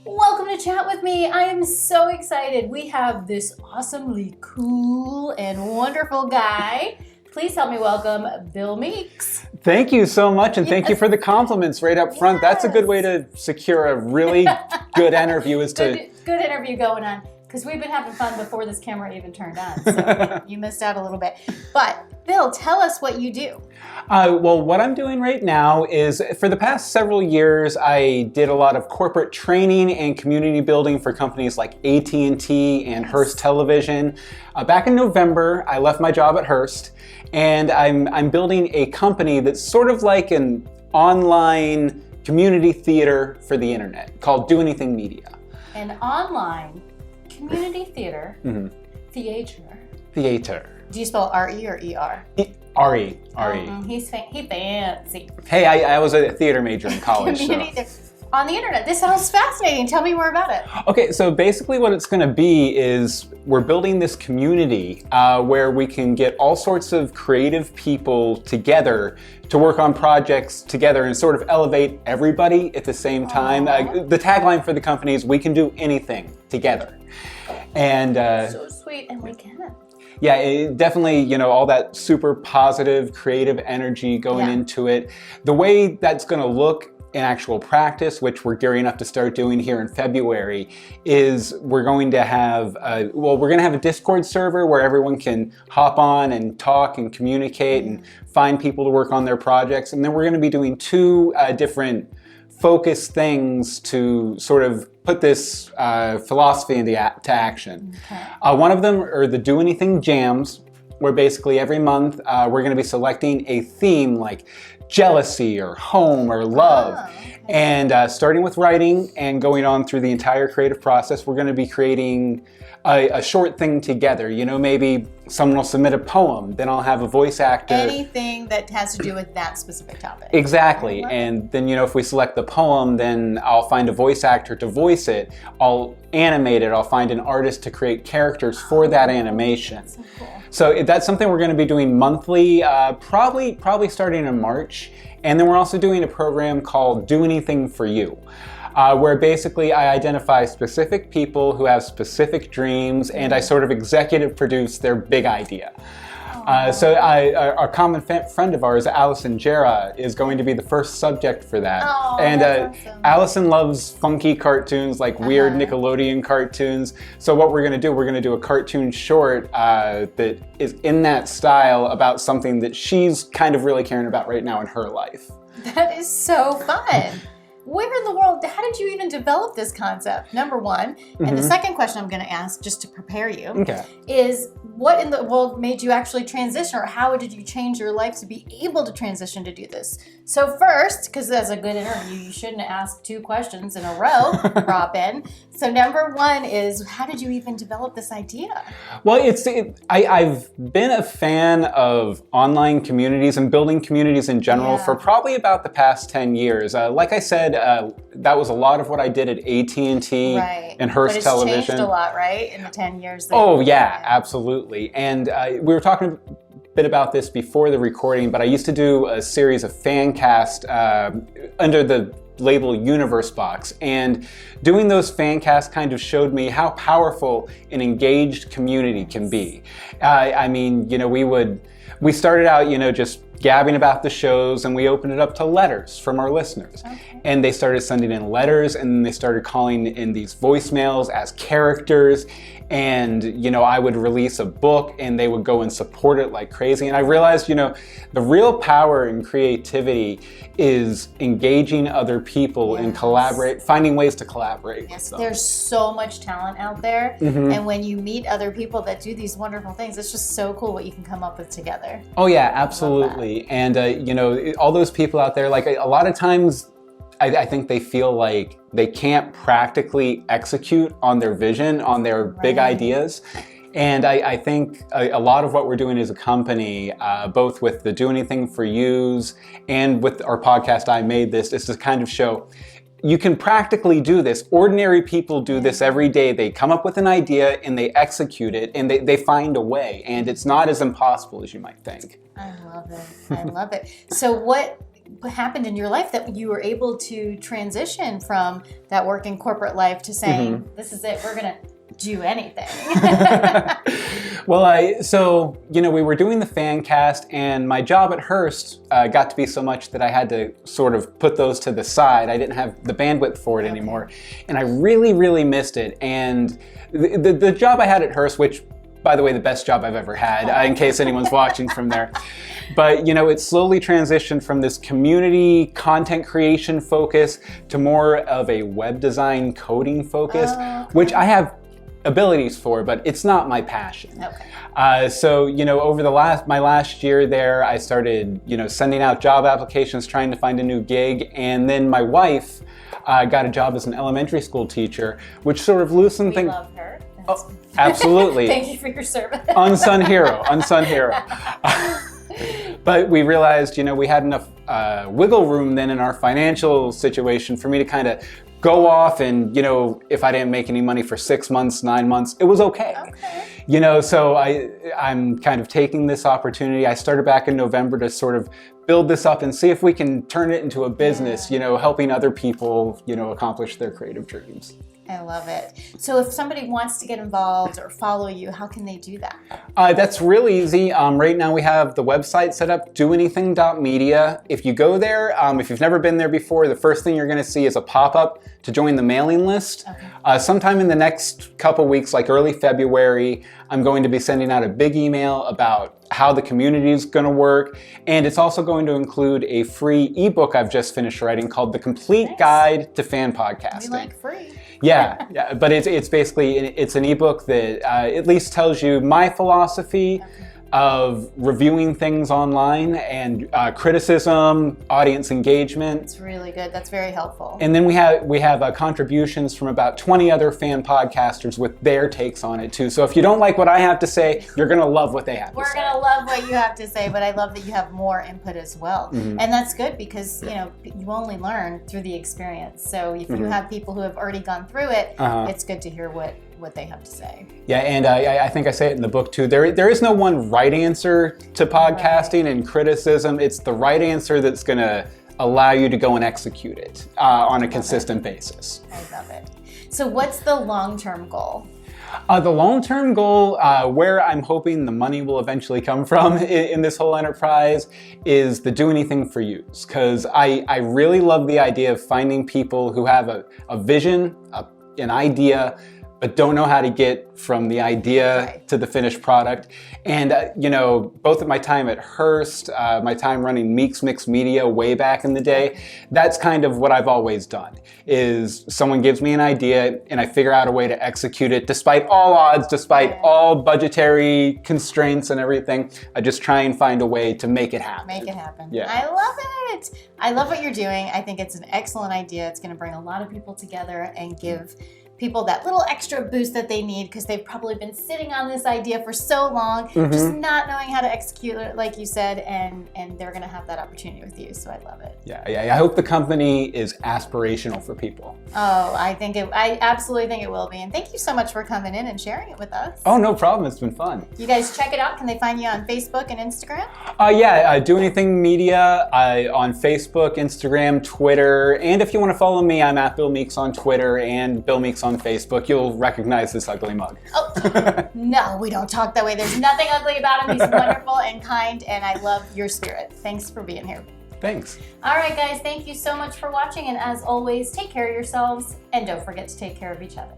Welcome to Chat With Me. I am so excited. We have this awesomely cool and wonderful guy. Please help me welcome Bill Meeks. Thank you so much, and thank you for the compliments right up front. That's a good way to secure a really good interview. Good interview going on, because we've been having fun before this camera even turned on, so you missed out a little bit. But Bill, tell us what you do. Well, what I'm doing right now is, for the past several years, I did a lot of corporate training and community building for companies like AT&T and Hearst Television. Back in November, I left my job at Hearst, and I'm building a company that's sort of like an online community theater for the internet called Do Anything Media. An online community theater. Theater. Do you spell R-E or E-R? R-E. He fancy. Hey, I was a theater major in college. On the internet. This sounds fascinating. Tell me more about it. Okay, so basically what it's going to be is we're building this community where we can get all sorts of creative people together to work on projects together and sort of elevate everybody at the same time. The tagline for the company is, we can do anything together. And so sweet, and we can. Yeah, it definitely, all that super positive, creative energy going into it. The way that's going to look in actual practice, which we're gearing up to start doing here in February, is we're going to have a Discord server where everyone can hop on and talk and communicate and find people to work on their projects. And then we're going to be doing two different focus things to sort of put this philosophy to action. Okay. One of them are the Do Anything Jams, where basically every month we're going to be selecting a theme like jealousy or home or love. And starting with writing and going on through the entire creative process, we're going to be creating a short thing together. Maybe someone will submit a poem, then I'll have a voice actor. Anything that has to do with that specific topic. Exactly. And then, if we select the poem, then I'll find a voice actor to voice it. I'll animate it. I'll find an artist to create characters for that animation. That's so cool. So that's something we're going to be doing monthly, probably starting in March. And then we're also doing a program called Do Anything for You, where basically I identify specific people who have specific dreams, and I sort of executive produce their big idea. So our common friend of ours, Allison Jera, is going to be the first subject for that. And awesome. Allison loves funky cartoons, like weird Nickelodeon cartoons. So what we're going to do a cartoon short that is in that style about something that she's kind of really caring about right now in her life. That is so fun. Where in the world, how did you even develop this concept, number one? And the second question I'm going to ask, just to prepare you, is what in the world made you actually transition, or how did you change your life to be able to transition to do this? So first, because as a good interview, you shouldn't ask two questions in a row, Robin. So number one is, how did you even develop this idea? Well, I've been a fan of online communities and building communities in general for probably about the past 10 years. Like I said, that was a lot of what I did at AT&T and Hearst Television. But it's changed a lot, right, in the 10 years? Oh, yeah, absolutely. And we were talking a bit about this before the recording, but I used to do a series of fan cast under the label Universe Box, and doing those fan casts kind of showed me how powerful an engaged community can be. We started out, just gabbing about the shows, and we opened it up to letters from our listeners. And they started sending in letters, and then they started calling in these voicemails as characters. And, I would release a book and they would go and support it like crazy. And I realized, the real power in creativity is engaging other people and finding ways to collaborate. Yes, there's so much talent out there. And when you meet other people that do these wonderful things, it's just so cool what you can come up with together. Oh yeah, absolutely. And, all those people out there, like a lot of times, I think they feel like they can't practically execute on their vision, on their big ideas. And I think a lot of what we're doing as a company, both with the Do Anything for Yous and with our podcast, I Made This, is to kind of show you can practically do this. Ordinary people do this every day. They come up with an idea and they execute it, and they find a way. And it's not as impossible as you might think. I love it. I love it. So what happened in your life that you were able to transition from that working corporate life to saying, this is it, we're going to do anything? Well, so, we were doing the fan cast, and my job at Hearst got to be so much that I had to sort of put those to the side. I didn't have the bandwidth for it anymore. And I really, really missed it. And the job I had at Hearst, which, by the way, the best job I've ever had, in case anyone's watching from there. But, it slowly transitioned from this community content creation focus to more of a web design coding focus, which I have abilities for, but it's not my passion. So, over my last year there, I started, sending out job applications, trying to find a new gig. And then my wife got a job as an elementary school teacher, which sort of loosened things. We love her. Oh, absolutely. Thank you for your service. Unsung hero. But we realized, we had enough wiggle room then in our financial situation for me to kind of go off and, if I didn't make any money for 6 months, 9 months, it was okay. So I'm kind of taking this opportunity. I started back in November to sort of build this up and see if we can turn it into a business, helping other people, accomplish their creative dreams. I love it. So if somebody wants to get involved or follow you, how can they do that? That's real easy. Right now we have the website set up, doanything.media. If you go there, if you've never been there before, the first thing you're going to see is a pop-up to join the mailing list. Sometime in the next couple weeks, like early February, I'm going to be sending out a big email about how the community is going to work. And it's also going to include a free ebook I've just finished writing called The Complete Guide to Fan Podcasting. We like free. Yeah, but it's basically, it's an ebook that at least tells you my philosophy of reviewing things online and criticism, audience engagement. It's really good. That's very helpful. And then we have contributions from about 20 other fan podcasters with their takes on it too. So if you don't like what I have to say, you're going to love what they have to say. We're going to love what you have to say, but I love that you have more input as well. And that's good because, you only learn through the experience. So if you have people who have already gone through it, it's good to hear what they have to say. Yeah, and I think I say it in the book too. There is no one right answer to podcasting and criticism. It's the right answer that's going to allow you to go and execute it on a consistent basis. I love it. So what's the long-term goal? The long-term goal, where I'm hoping the money will eventually come from in this whole enterprise, is the Do Anything for Yous. Because I really love the idea of finding people who have a vision, an idea, but don't know how to get from the idea to the finished product. And, both at my time at Hearst, my time running Meeks Mixed Media way back in the day, that's kind of what I've always done, is someone gives me an idea and I figure out a way to execute it despite all odds, despite all budgetary constraints and everything. I just try and find a way to make it happen. Make it happen. Yeah. I love it. I love what you're doing. I think it's an excellent idea. It's going to bring a lot of people together and give people that little extra boost that they need because they've probably been sitting on this idea for so long, just not knowing how to execute it, like you said, and they're going to have that opportunity with you. So I love it. Yeah. I hope the company is aspirational for people. Oh, I absolutely think it will be. And thank you so much for coming in and sharing it with us. Oh, no problem. It's been fun. You guys check it out. Can they find you on Facebook and Instagram? Do Anything Media on Facebook, Instagram, Twitter, and if you want to follow me, I'm at Bill Meeks on Twitter and Bill Meeks on Facebook. You'll recognize this ugly mug. Oh, no, we don't talk that way. There's nothing ugly about him. He's wonderful and kind, and I love your spirit. Thanks for being here. Thanks. All right, guys, thank you so much for watching, and as always, take care of yourselves, and don't forget to take care of each other.